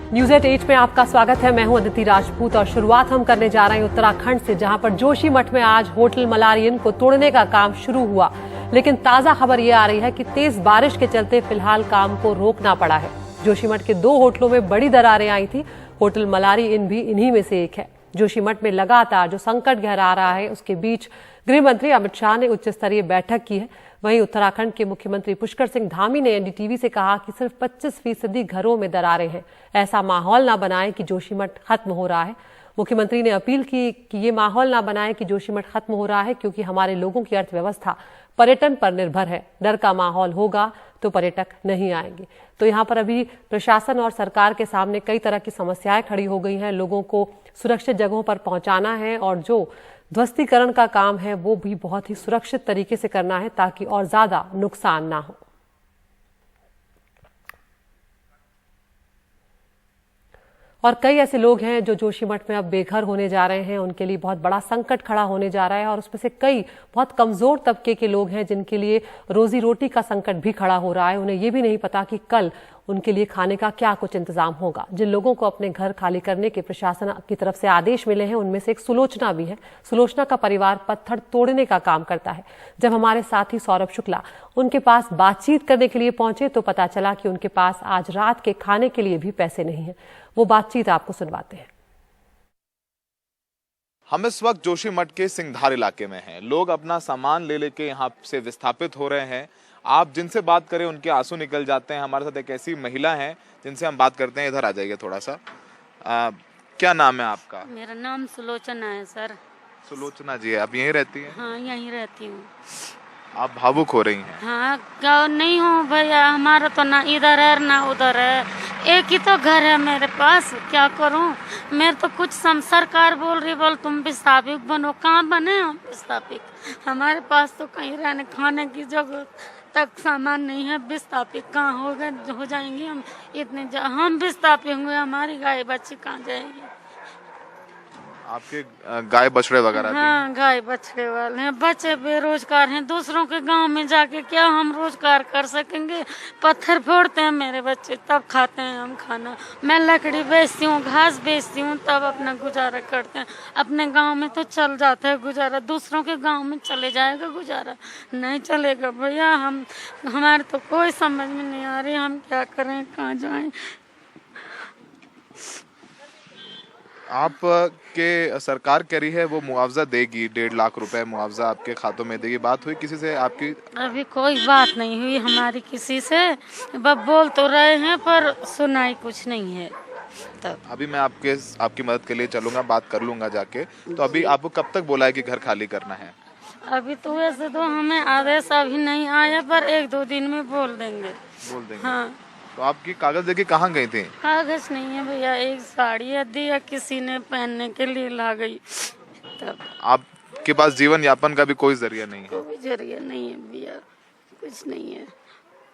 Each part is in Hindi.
न्यूज एट 8 में आपका स्वागत है। मैं हूं अदिति राजपूत और शुरुआत हम करने जा रहे हैं उत्तराखंड से, जहां पर जोशीमठ में आज होटल मलारियन को तोड़ने का काम शुरू हुआ। लेकिन ताजा खबर ये आ रही है कि तेज बारिश के चलते फिलहाल काम को रोकना पड़ा है। जोशीमठ के 2 होटलों में बड़ी दरारें आई थी। होटल मलारी इन भी इन्हीं में से एक है। जोशीमठ में लगातार जो संकट गहरा रहा है, उसके बीच गृह मंत्री अमित शाह ने उच्च स्तरीय बैठक की है। वहीं उत्तराखंड के मुख्यमंत्री पुष्कर सिंह धामी ने एनडीटीवी से कहा कि सिर्फ 25% घरों में दरारें हैं। ऐसा माहौल ना बनाएं कि जोशीमठ खत्म हो रहा है। मुख्यमंत्री ने अपील की कि ये माहौल ना बनाएं कि जोशीमठ खत्म हो रहा है, क्योंकि हमारे लोगों की अर्थव्यवस्था पर्यटन पर निर्भर है। डर का माहौल होगा तो पर्यटक नहीं आएंगे। तो यहाँ पर अभी प्रशासन और सरकार के सामने कई तरह की समस्याएं खड़ी हो गई हैं। लोगों को सुरक्षित जगहों पर पहुंचाना है और जो ध्वस्तीकरण का काम है वो भी बहुत ही सुरक्षित तरीके से करना है, ताकि और ज्यादा नुकसान ना हो। और कई ऐसे लोग हैं जो जोशीमठ में अब बेघर होने जा रहे हैं। उनके लिए बहुत बड़ा संकट खड़ा होने जा रहा है और उसमें से कई बहुत कमजोर तबके के लोग हैं, जिनके लिए रोजी रोटी का संकट भी खड़ा हो रहा है। उन्हें ये भी नहीं पता कि कल उनके लिए खाने का क्या कुछ इंतजाम होगा। जिन लोगों को अपने घर खाली करने के प्रशासन की तरफ से आदेश मिले हैं, उनमें से एक सुलोचना भी है। सुलोचना का परिवार पत्थर तोड़ने का काम करता है। जब हमारे साथी सौरभ शुक्ला उनके पास बातचीत करने के लिए पहुंचे तो पता चला कि उनके पास आज रात के खाने के लिए भी पैसे नहीं है। वो बातचीत आपको सुनवाते हैं। हम इस वक्त जोशीमठ के सिंघधार इलाके में हैं। लोग अपना सामान ले लेके यहाँ से विस्थापित हो रहे हैं। आप जिनसे बात करें उनके आंसू निकल जाते हैं। हमारे साथ एक ऐसी महिला है जिनसे हम बात करते हैं। इधर आ जाइए थोड़ा सा। क्या नाम है आपका? मेरा नाम सुलोचना है सर। सुलोचना जी, आप यहीं रहती हैं? हाँ, यहीं रहती हूँ। आप भावुक हो रही हैं। हाँ, गाँव नहीं हूँ भैया, हमारा तो ना इधर है ना उधर है। एक ही तो घर है मेरे पास, क्या करूँ? मेरे तो कुछ सरकार बोल रही, बोल तुम विस्थापित बनो। कहाँ बने हम विस्थापित? हमारे पास तो कहीं रहने खाने की जगह तक सामान नहीं है। विस्थापित कहाँ हो जाएंगे हम? हम विस्थापित होंगे, हमारी गाय बच्ची कहाँ जाएगी? आपके गाय बछड़े वगैरह? हाँ, गाय बछड़े वाले हैं। बच्चे बेरोजगार हैं। दूसरों के गांव में जाके क्या हम रोजगार कर सकेंगे? पत्थर फोड़ते हैं मेरे बच्चे, तब खाते हैं हम खाना। मैं लकड़ी बेचती हूँ, घास बेचती हूँ, तब अपना गुजारा करते हैं। अपने गांव में तो चल जाता है गुजारा, दूसरों के गांव में चले जाएगा गुजारा? नहीं चलेगा भैया। हमारे तो कोई समझ में नहीं आ रही, हम क्या करें, कहाँ जाएं? आप के सरकार कह रही है वो मुआवजा देगी, 1.5 लाख रुपए मुआवजा आपके खातों में देगी। बात हुई किसी से आपकी? अभी कोई बात नहीं हुई हमारी किसी से। बस बोल तो रहे हैं पर सुनाई कुछ नहीं है। तब अभी मैं आपकी मदद के लिए चलूंगा, बात कर लूंगा जाके। तो अभी आपको कब तक बोला है कि घर खाली करना है? अभी तो वैसे तो हमें आदेश अभी नहीं आया, पर 1-2 दिन में बोल देंगे। हाँ। तो आपकी कागज लेके कहाँ गई थी? कागज नहीं है भैया, एक साड़ी दिया किसी ने पहनने के लिए ला गई। तब आपके पास जीवन यापन का भी कोई जरिया नहीं है? कोई जरिया नहीं है भैया, कुछ नहीं है।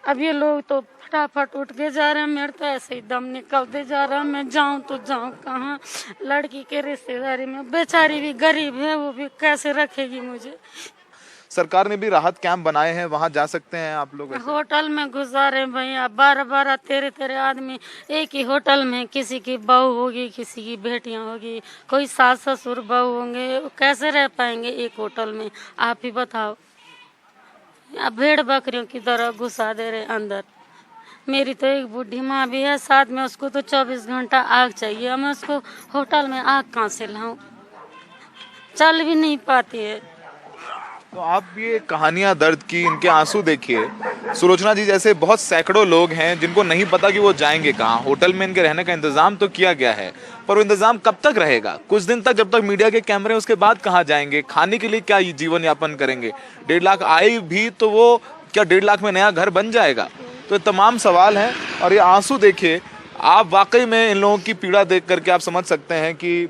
अब ये लोग तो फटाफट उठ के जा रहे हैं, मेरे तो ऐसे ही दम निकलते जा रहा है। मैं जाऊं तो जाऊं कहाँ? लड़की के रिश्तेदारी में बेचारी भी गरीब है, वो भी कैसे रखेगी मुझे? सरकार ने भी राहत कैंप बनाए हैं, वहां जा सकते हैं आप लोग? होटल में गुजारे भैया, 12-12, 13-13 आदमी एक ही होटल में। किसी की बहू होगी, किसी की बेटियां होगी, कोई सास ससुर बहू होंगे, कैसे रह पाएंगे एक होटल में? आप ही बताओ। अब भेड़ बकरियों की तरह घुसा दे रहे अंदर। मेरी तो एक बूढ़ी माँ भी है साथ में, उसको तो 24 घंटा आग चाहिए। मैं उसको होटल में आग कहाँ से लाऊं? चल भी नहीं पाती है। तो आप ये कहानियां दर्द की, इनके आंसू देखिए। सुलोचना जी जैसे बहुत सैकड़ों लोग हैं जिनको नहीं पता कि वो जाएंगे कहाँ। होटल में इनके रहने का इंतजाम तो किया गया है, पर वो इंतजाम कब तक रहेगा? कुछ दिन तक, जब तक मीडिया के कैमरे, उसके बाद कहाँ जाएंगे? खाने के लिए क्या जीवन यापन करेंगे? 1.5 लाख आए भी तो वो क्या 1.5 लाख में नया घर बन जाएगा? तो तमाम सवाल हैं। और ये आंसू देखिए आप, वाकई में इन लोगों की पीड़ा देख करके आप समझ सकते हैं कि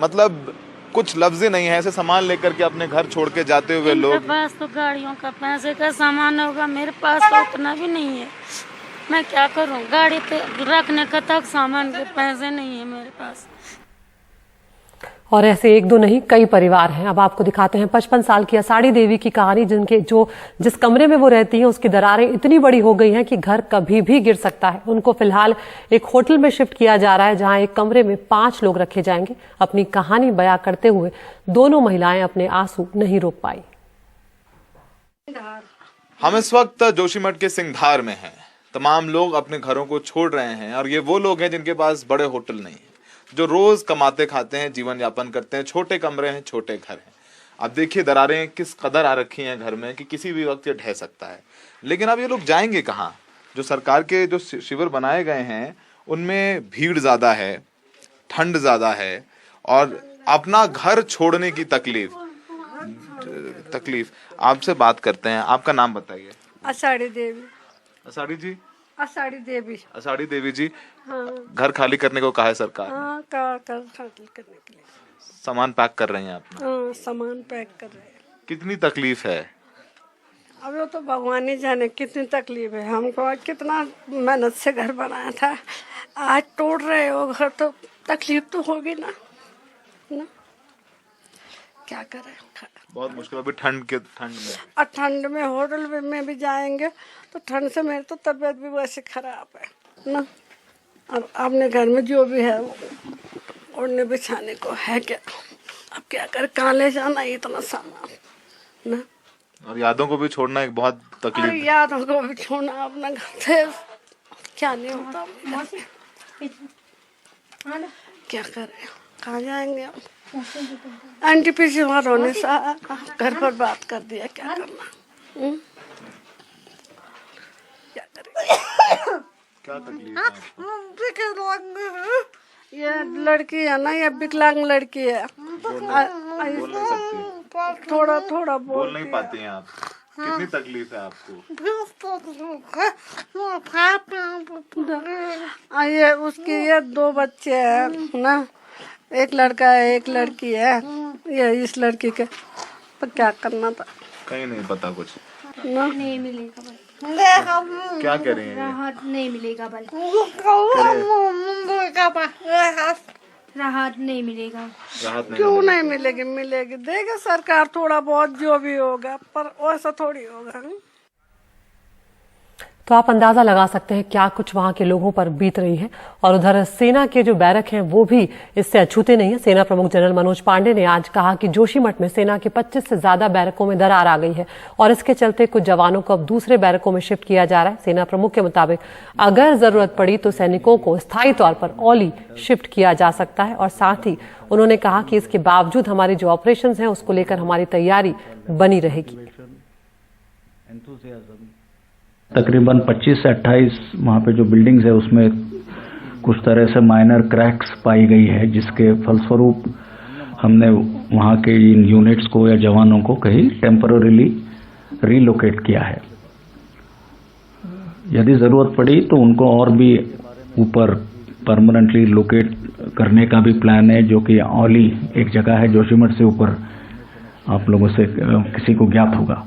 मतलब कुछ लफ्ज़ नहीं है। ऐसे सामान लेकर के अपने घर छोड़ के जाते हुए लोग। मेरे पास तो गाड़ियों का पैसे का सामान होगा, मेरे पास तो उतना भी नहीं है। मैं क्या करूं? गाड़ी पे रखने का तक सामान के पैसे नहीं है मेरे पास। और ऐसे एक दो नहीं कई परिवार हैं। अब आपको दिखाते हैं 55 साल की असाड़ी देवी की कहानी, जिस कमरे में वो रहती हैं उसकी दरारें इतनी बड़ी हो गई हैं कि घर कभी भी गिर सकता है। उनको फिलहाल एक होटल में शिफ्ट किया जा रहा है, जहां एक कमरे में 5 लोग रखे जाएंगे। अपनी कहानी बयां करते हुए दोनों महिलाएं अपने आंसू नहीं रोक पाई। हम इस वक्त जोशीमठ के सिंघधार में हैं। तमाम लोग अपने घरों को छोड़ रहे हैं और ये वो लोग हैं जिनके पास बड़े होटल नहीं है, जो रोज कमाते खाते हैं, जीवन यापन करते हैं। छोटे कमरे हैं, छोटे घर हैं। अब देखिए दरारें किस कदर आ रखी हैं घर में कि किसी भी वक्त ये ढह सकता है। लेकिन अब ये लोग जाएंगे कहाँ? जो सरकार के जो शिविर बनाए गए हैं उनमें भीड़ ज्यादा है, ठंड ज्यादा है और अपना घर छोड़ने की तकलीफ। आपसे बात करते हैं, आपका नाम बताइए। असाड़ी देवी। असाड़ी जी? असाड़ी देवी। असाड़ी देवी जी, हाँ। घर खाली करने को कहा है सरकार ने। हाँ, खाली करने के लिए सामान पैक कर रहे हैं आप? हाँ, सामान पैक कर रहे हैं। कितनी तकलीफ है? अब वो तो भगवान ही जाने कितनी तकलीफ है। हमको कितना मेहनत से घर बनाया था, आज तोड़ रहे हो घर, तो तकलीफ तो होगी ना। क्या करें? बहुत मुश्किल अभी ठंड में। और ठंड में होटल में भी जाएंगे तो ठंड से मेरी तो तबीयत भी वैसे खराब है ना। और अपने घर में जो भी है वो ओढ़ने बिछाने को है क्या, अब क्या कर, कहाँ ले जाना इतना सामान ना। और यादों को भी छोड़ना एक बहुत तकलीफ। यादों को भी छोड़ना, अपना घर से क्या नहीं होता, क्या करें, कहाँ जाएंगे हम। एनटीपीसी वालों ने घर पर बात कर दिया, क्या करना। क्या करें? क्या तकलीफ है? ये लड़की है ना, ये विकलांग लड़की है। बोल नहीं सकती? थोड़ा बोल नहीं पाती हैं आप? कितनी तकलीफ है आपको? ये उसकी ये 2 बच्चे हैं ना, एक लड़का है एक लड़की है। ये इस लड़की के तो क्या करना था, कहीं नहीं पता कुछ ना। नहीं मिलेगा बल, क्या कह रही हैं? राहत नहीं मिलेगा बल, राहत नहीं मिलेगा। राहत नहीं क्यों नहीं मिलेगी? मिलेगी, देगा सरकार थोड़ा बहुत जो भी होगा, पर वैसा थोड़ी होगा। तो आप अंदाजा लगा सकते हैं क्या कुछ वहां के लोगों पर बीत रही है। और उधर सेना के जो बैरक हैं वो भी इससे अछूते नहीं है। सेना प्रमुख जनरल मनोज पांडे ने आज कहा कि जोशीमठ में सेना के 25 से ज्यादा बैरकों में दरार आ गई है और इसके चलते कुछ जवानों को अब दूसरे बैरकों में शिफ्ट किया जा रहा है। सेना प्रमुख के मुताबिक अगर जरूरत पड़ी तो सैनिकों को स्थायी तौर पर औली शिफ्ट किया जा सकता है। और साथ ही उन्होंने कहा कि इसके बावजूद हमारी जो ऑपरेशन है उसको लेकर हमारी तैयारी बनी रहेगी। तकरीबन 25 से 28 वहाँ पे जो बिल्डिंग्स है उसमें कुछ तरह से माइनर क्रैक्स पाई गई है, जिसके फलस्वरूप हमने वहाँ के इन यूनिट्स को या जवानों को कहीं टेम्पररीली रीलोकेट किया है। यदि ज़रूरत पड़ी तो उनको और भी ऊपर परमानेंटली लोकेट करने का भी प्लान है, जो कि औली एक जगह है जोशीमठ से ऊपर, आप लोगों से किसी को ज्ञात होगा।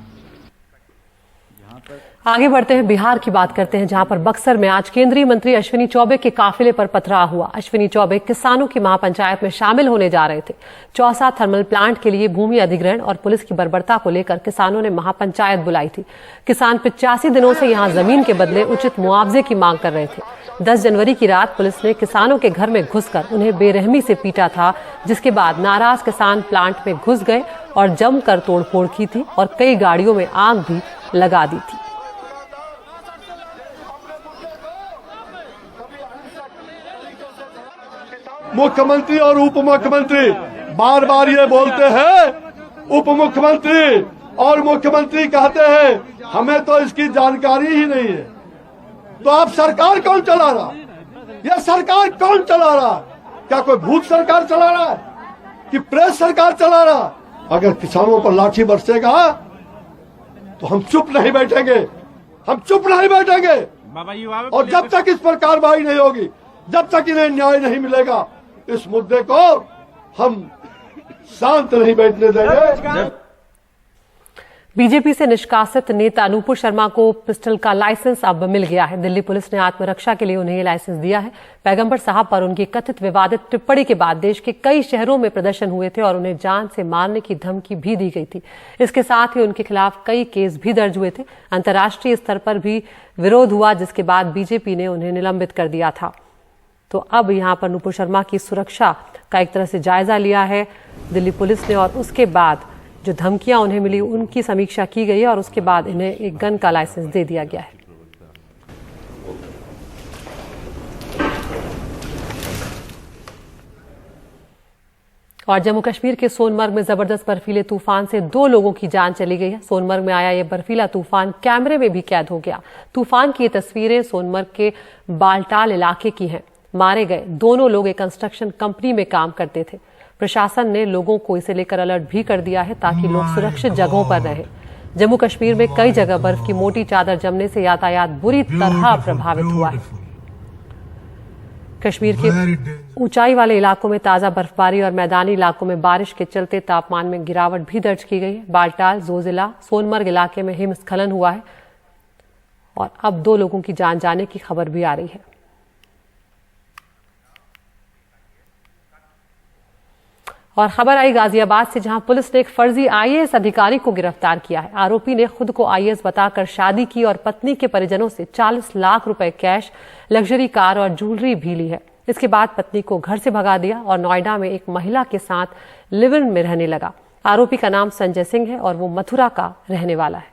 आगे बढ़ते हैं, बिहार की बात करते हैं, जहां पर बक्सर में आज केंद्रीय मंत्री अश्विनी चौबे के काफिले पर पथराव हुआ। अश्विनी चौबे किसानों की महापंचायत में शामिल होने जा रहे थे। चौसा थर्मल प्लांट के लिए भूमि अधिग्रहण और पुलिस की बर्बरता को लेकर किसानों ने महापंचायत बुलाई थी। किसान 85 दिनों से यहां जमीन के बदले उचित मुआवजे की मांग कर रहे थे। 10 जनवरी की रात पुलिस ने किसानों के घर में घुसकर उन्हें बेरहमी से पीटा था, जिसके बाद नाराज किसान प्लांट में घुस गए और जमकर तोड़फोड़ की थी और कई गाड़ियों में आग भी लगा दी थी। मुख्यमंत्री और उप मुख्यमंत्री बार बार ये बोलते हैं, उप मुख्यमंत्री और मुख्यमंत्री कहते हैं हमें तो इसकी जानकारी ही नहीं है। तो आप सरकार कौन चला रहा? यह सरकार कौन चला रहा? क्या कोई भूत सरकार चला रहा है कि प्रेस सरकार चला रहा? अगर किसानों पर लाठी बरसेगा तो हम चुप नहीं बैठेंगे, हम चुप नहीं बैठेंगे। और जब तक इस पर कार्रवाई नहीं होगी, जब तक इन्हें न्याय नहीं मिलेगा, इस मुद्दे को हम शांत नहीं बैठने देंगे। बीजेपी से निष्कासित नेता नूपुर शर्मा को पिस्टल का लाइसेंस अब मिल गया है। दिल्ली पुलिस ने आत्मरक्षा के लिए उन्हें ये लाइसेंस दिया है। पैगंबर साहब पर उनकी कथित विवादित टिप्पणी के बाद देश के कई शहरों में प्रदर्शन हुए थे और उन्हें जान से मारने की धमकी भी दी गई थी। इसके साथ ही उनके खिलाफ कई केस भी दर्ज हुए थे। अंतर्राष्ट्रीय स्तर पर भी विरोध हुआ, जिसके बाद बीजेपी ने उन्हें निलंबित कर दिया था। तो अब यहाँ पर नूपुर शर्मा की सुरक्षा का एक तरह से जायजा लिया है दिल्ली पुलिस ने, और उसके बाद जो धमकियां उन्हें मिली उनकी समीक्षा की गई है और उसके बाद इन्हें एक गन का लाइसेंस दे दिया गया है। और जम्मू कश्मीर के सोनमर्ग में जबरदस्त बर्फीले तूफान से 2 लोगों की जान चली गई है। सोनमर्ग में आया ये बर्फीला तूफान कैमरे में भी कैद हो गया। तूफान की ये तस्वीरें सोनमर्ग के बालटाल इलाके की हैं। मारे गए दोनों लोग एक कंस्ट्रक्शन कंपनी में काम करते थे। प्रशासन ने लोगों को इसे लेकर अलर्ट भी कर दिया है ताकि लोग सुरक्षित जगहों पर रहें। जम्मू कश्मीर में कई जगह बर्फ की मोटी चादर जमने से यातायात बुरी तरह प्रभावित हुआ है। कश्मीर के ऊंचाई वाले इलाकों में ताजा बर्फबारी और मैदानी इलाकों में बारिश के चलते तापमान में गिरावट भी दर्ज की गई है। बालटाल, जोजिला, सोनमर्ग इलाके में हिमस्खलन हुआ है और अब 2 लोगों की जान जाने की खबर भी आ रही है। और खबर आई गाजियाबाद से, जहां पुलिस ने एक फर्जी आईएएस अधिकारी को गिरफ्तार किया है। आरोपी ने खुद को आईएएस बताकर शादी की और पत्नी के परिजनों से 40 लाख रुपए कैश, लग्जरी कार और ज्वेलरी भी ली है। इसके बाद पत्नी को घर से भगा दिया और नोएडा में एक महिला के साथ लिव इन में रहने लगा। आरोपी का नाम संजय सिंह है और वो मथुरा का रहने वाला है।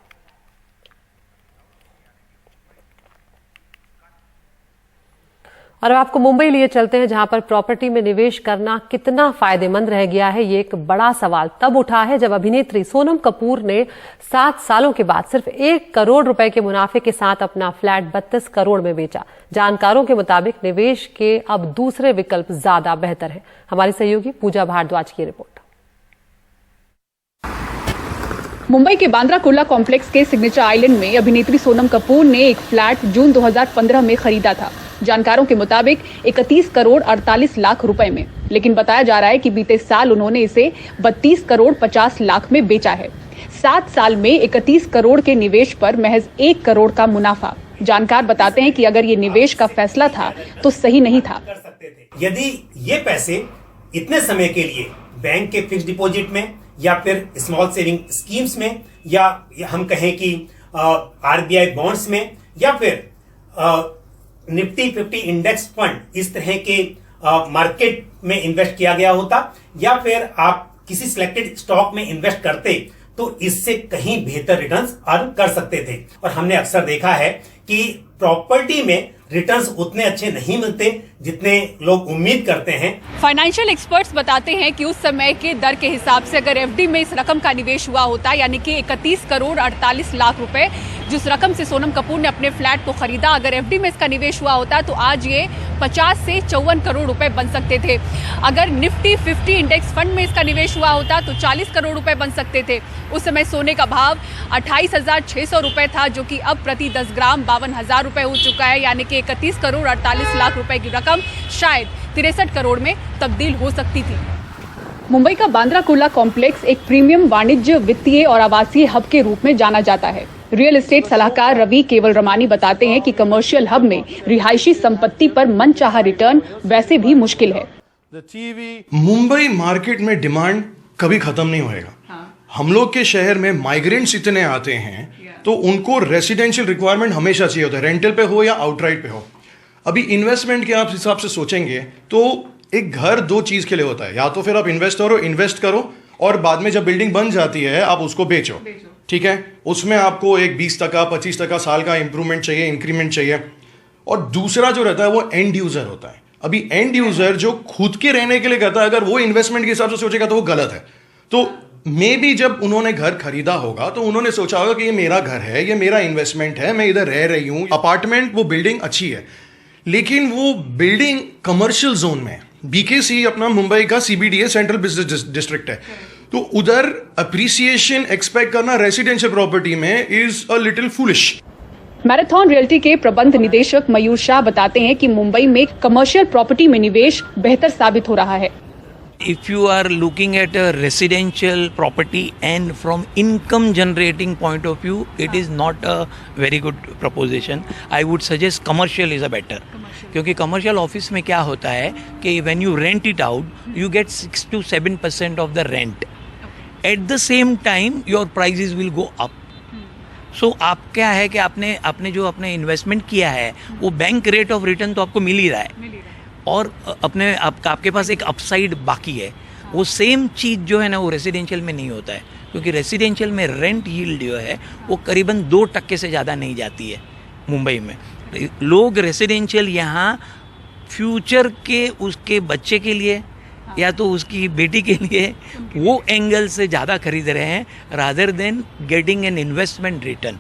और अब आपको मुंबई लिए चलते हैं, जहां पर प्रॉपर्टी में निवेश करना कितना फायदेमंद रह गया है, ये एक बड़ा सवाल तब उठा है जब अभिनेत्री सोनम कपूर ने 7 सालों के बाद सिर्फ 1 करोड़ रुपए के मुनाफे के साथ अपना फ्लैट 32 करोड़ में बेचा। जानकारों के मुताबिक निवेश के अब दूसरे विकल्प ज्यादा बेहतर हैं। हमारी सहयोगी पूजा भारद्वाज की रिपोर्ट। मुंबई के बांद्रा कुर्ला कॉम्प्लेक्स के सिग्नेचर आइलैंड में अभिनेत्री सोनम कपूर ने एक फ्लैट जून 2015 में खरीदा था। जानकारों के मुताबिक 31 करोड़ 48 लाख रुपए में, लेकिन बताया जा रहा है कि बीते साल उन्होंने इसे 32 करोड़ 50 लाख में बेचा है। 7 साल में 31 करोड़ के निवेश पर महज 1 करोड़ का मुनाफा। जानकार बताते हैं कि अगर ये निवेश का फैसला था तो सही नहीं था। यदि ये पैसे इतने समय के लिए बैंक के फिक्स डिपॉजिट में या फिर स्मॉल सेविंग स्कीम्स में या हम कहें कि आरबीआई बॉन्ड्स में या फिर निफ्टी 50 इंडेक्स फंड इस तरह के मार्केट में इन्वेस्ट किया गया होता या फिर आप किसी सिलेक्टेड स्टॉक में इन्वेस्ट करते तो इससे कहीं बेहतर रिटर्न्स अर्न कर सकते थे। और हमने अक्सर देखा है कि प्रॉपर्टी में रिटर्न्स उतने अच्छे नहीं मिलते जितने लोग उम्मीद करते हैं। फाइनेंशियल एक्सपर्ट्स बताते हैं कि उस समय के दर के हिसाब से अगर एफडी में इस रकम का निवेश हुआ होता, यानी कि 31 करोड़ 48 लाख रुपए, जिस रकम से सोनम कपूर ने अपने फ्लैट को खरीदा, अगर एफडी में इसका निवेश हुआ होता तो आज ये 50 से 54 करोड़ रुपए बन सकते थे। अगर निफ्टी 50 इंडेक्स फंड में इसका निवेश हुआ होता तो 40 करोड़ रुपए बन सकते थे। उस समय सोने का भाव 28,600 रुपए था, जो कि अब प्रति 10 ग्राम 52,000 रुपए हो चुका है, यानी कि 31 करोड़ 48 लाख रुपए की रकम शायद 63 करोड़ में तब्दील हो सकती थी। मुंबई का बांद्रा कुर्ला कॉम्प्लेक्स एक प्रीमियम वाणिज्य, वित्तीय और आवासीय हब के रूप में जाना जाता है। रियल एस्टेट सलाहकार रवि केवल रमानी बताते हैं कि कमर्शियल हब में रिहायशी संपत्ति पर मनचाहा रिटर्न वैसे भी मुश्किल है। मुंबई मार्केट में डिमांड कभी खत्म नहीं होएगा। हम लोग के शहर में माइग्रेंट्स इतने आते हैं तो उनको रेसिडेंशियल रिक्वायरमेंट हमेशा चाहिए होता है, रेंटल पे हो या आउटराइट पे हो। अभी इन्वेस्टमेंट के आप हिसाब से सोचेंगे तो एक घर 2 चीज के लिए होता है, या तो फिर आप इन्वेस्ट करो और बाद में जब बिल्डिंग बन जाती है आप उसको बेचो, ठीक है। उसमें आपको एक 20% 25% साल का इंप्रूवमेंट चाहिए, इंक्रीमेंट चाहिए। और दूसरा जो रहता है वो एंड यूजर होता है। अभी एंड यूजर जो खुद के रहने के लिए कहता है, अगर वो इन्वेस्टमेंट के हिसाब से सोचेगा तो वो गलत है। तो मे बी जब उन्होंने घर खरीदा होगा तो उन्होंने सोचा होगा कि ये मेरा घर है, ये मेरा इन्वेस्टमेंट है, मैं इधर रह रही हूँ। अपार्टमेंट वो बिल्डिंग अच्छी है, लेकिन वो बिल्डिंग कमर्शियल जोन में है। बीकेसी अपना मुंबई का CBD है, सेंट्रल बिजनेस डिस्ट्रिक्ट है, तो उधर अप्रिसिएशन एक्सपेक्ट करना रेसिडेंशियल प्रॉपर्टी में is a little foolish. Marathon realty के प्रबंध निदेशक मयूर शाह बताते हैं कि मुंबई में कमर्शियल प्रॉपर्टी में निवेश बेहतर साबित हो रहा है। if you are looking at a residential property and from income generating point of view, it is not a very good proposition. I would suggest commercial is a better. क्योंकि commercial office में क्या होता है कि when you rent it out, you get 6 to 7% of the rent. At the same time, your prices will go up. So आप क्या है कि आपने जो अपने इन्वेस्टमेंट किया है वो बैंक रेट ऑफ रिटर्न तो आपको मिल ही रहा है और आपके पास एक अपसाइड बाकी है। वो सेम चीज़ जो है ना वो रेसिडेंशियल में नहीं होता है, क्योंकि रेसिडेंशियल में रेंट यील्ड जो है वो करीबन 2% से ज़्यादा नहीं जाती है मुंबई में। लोग रेसिडेंशियल यहाँ फ्यूचर के उसके बच्चे के लिए या तो उसकी बेटी के लिए वो एंगल से ज़्यादा खरीद रहे हैं rather than getting an investment return.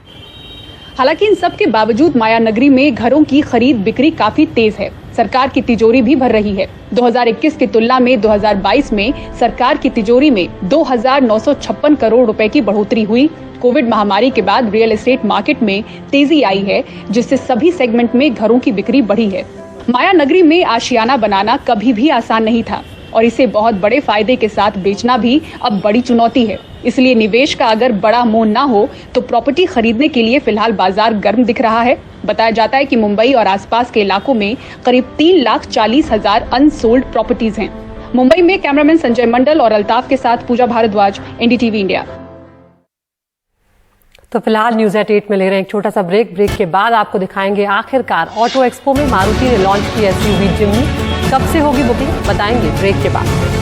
हालांकि इन सब के बावजूद माया नगरी में घरों की खरीद बिक्री काफी तेज है। सरकार की तिजोरी भी भर रही है। 2021 की तुलना में 2022 में सरकार की तिजोरी में 2,956 करोड़ रुपए की बढ़ोतरी हुई। कोविड महामारी के बाद रियल एस्टेट मार्केट में तेजी आई है, जिससे सभी सेगमेंट में घरों की बिक्री बढ़ी है। माया नगरी में आशियाना बनाना कभी भी आसान नहीं था और इसे बहुत बड़े फायदे के साथ बेचना भी अब बड़ी चुनौती है। इसलिए निवेश का अगर बड़ा मोह ना हो तो प्रॉपर्टी खरीदने के लिए फिलहाल बाजार गर्म दिख रहा है। बताया जाता है कि मुंबई और आसपास के इलाकों में करीब 3,40,000 अनसोल्ड प्रॉपर्टीज हैं। मुंबई में कैमरामैन संजय मंडल और अल्ताफ के साथ पूजा भारद्वाज, एनडीटीवी इंडिया। तो फिलहाल न्यूज एट 8 में ले रहे हैं एक छोटा सा ब्रेक के बाद आपको दिखाएंगे आखिरकार ऑटो एक्सपो में मारुति ने लॉन्च की एसयूवी जिम्नी। कब से होगी बुकिंग बताएंगे ब्रेक के बाद।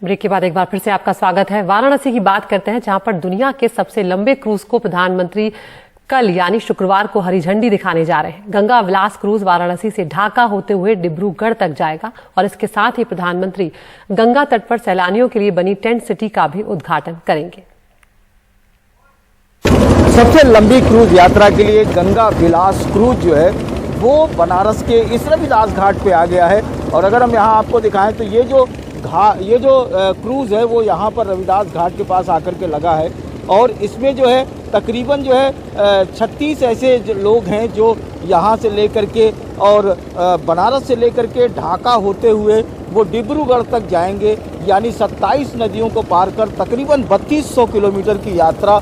ब्रेक के बाद एक बार फिर से आपका स्वागत है। वाराणसी की बात करते हैं, जहां पर दुनिया के सबसे लंबे क्रूज को प्रधानमंत्री कल यानी शुक्रवार को हरी झंडी दिखाने जा रहे हैं। गंगा विलास क्रूज वाराणसी से ढाका होते हुए डिब्रूगढ़ तक जाएगा और इसके साथ ही प्रधानमंत्री गंगा तट पर सैलानियों के लिए बनी टेंट सिटी का भी उद्घाटन करेंगे। सबसे लंबी क्रूज यात्रा के लिए गंगा विलास क्रूज जो है वो बनारस के इस रविदास घाट पे आ गया है। और अगर हम यहाँ आपको दिखाएं तो ये जो क्रूज है वो यहाँ पर रविदास घाट के पास आकर के लगा है और इसमें जो है तकरीबन जो है 36 ऐसे लोग हैं जो यहाँ से लेकर के और बनारस से लेकर के ढाका होते हुए वो डिब्रूगढ़ तक जाएंगे, यानी 27 नदियों को पार कर तकरीबन 3200 किलोमीटर की यात्रा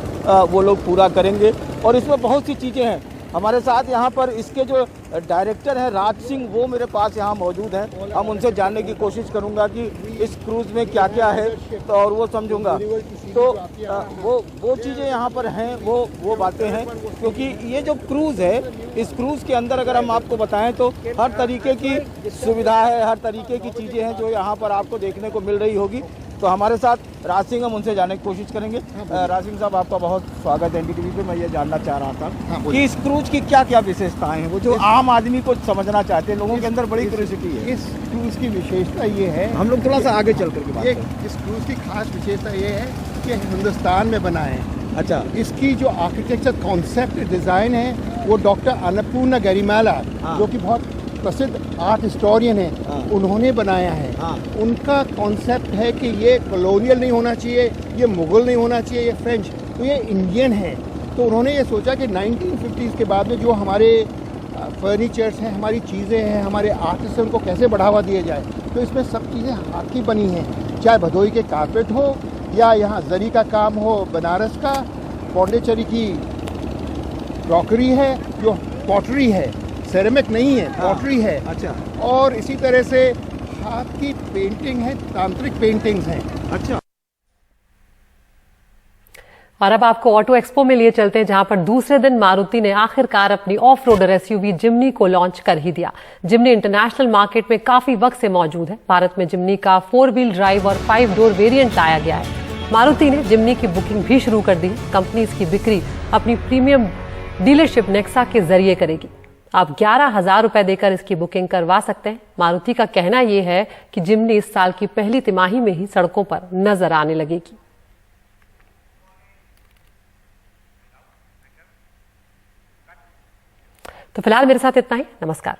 वो लोग पूरा करेंगे। और इसमें बहुत सी चीज़ें हैं। हमारे साथ यहाँ पर इसके जो डायरेक्टर हैं राज सिंह, वो मेरे पास यहाँ मौजूद हैं। हम उनसे जानने की कोशिश करूँगा कि इस क्रूज़ में क्या क्या है तो और वो समझूंगा। तो वो चीज़ें यहाँ पर हैं, वो बातें हैं, क्योंकि ये जो क्रूज़ है इस क्रूज़ के अंदर अगर हम आपको बताएं तो हर तरीके की सुविधा है, हर तरीके की चीज़ें हैं जो यहाँ पर आपको देखने को मिल रही होगी। तो हमारे साथ राज सिंह, हम उनसे जानने की कोशिश करेंगे। राज सिंह साहब, आपका बहुत स्वागत है एनडीटीवी पे। मैं ये जानना चाह रहा था कि इस क्रूज की क्या क्या विशेषताएं हैं, वो जो आम आदमी को समझना चाहते हैं, लोगों के अंदर बड़ी क्यूरियोसिटी है। इस क्रूज की विशेषता ये है, हम लोग थोड़ा सा आगे चल करके बात करें। इस क्रूज की खास विशेषता ये है कि हिंदुस्तान में बना है। अच्छा, इसकी जो आर्किटेक्चर कॉन्सेप्ट डिज़ाइन है वो डॉक्टर अन्नपूर्णा गरिमाला, जो कि बहुत प्रसिद्ध आर्ट हिस्टोरियन है, उन्होंने बनाया है। उनका कॉन्सेप्ट है कि ये कॉलोनियल नहीं होना चाहिए, ये मुगल नहीं होना चाहिए, ये फ्रेंच, तो ये इंडियन है। तो उन्होंने ये सोचा कि 1950s के बाद में जो हमारे फर्नीचर्स हैं, हमारी चीज़ें हैं, हमारे आर्टिस्ट हैं, उनको कैसे बढ़ावा दिया जाए। तो इसमें सब चीज़ें हाथ की बनी हैं, चाहे भदोई के कारपेट हो या यहाँ जरी का काम हो, बनारस का पौंडेचेरी की क्रॉकरी है, जो पॉटरी है, सेरेमिक नहीं है, पॉटरी है। अच्छा, और इसी तरह से हाथ की पेंटिंग है, तांत्रिक पेंटिंग्स हैं। अच्छा, और अब आपको ऑटो एक्सपो में लिए चलते हैं, जहां पर दूसरे दिन मारुति ने आखिरकार अपनी ऑफ रोडर एसयूवी जिम्नी को लॉन्च कर ही दिया। जिम्नी इंटरनेशनल मार्केट में काफी वक्त से मौजूद है। भारत में जिम्नी का 4 व्हील ड्राइव और 5 डोर वेरिएंट लाया गया है। मारुति ने जिम्नी की बुकिंग भी शुरू कर दी। कंपनी इसकी बिक्री अपनी प्रीमियम डीलरशिप नेक्सा के जरिए करेगी। आप 11,000 रुपए देकर इसकी बुकिंग करवा सकते हैं। मारुति का कहना यह है कि जिम्नी इस साल की पहली तिमाही में ही सड़कों पर नजर आने लगेगी। तो फिलहाल मेरे साथ इतना ही। नमस्कार।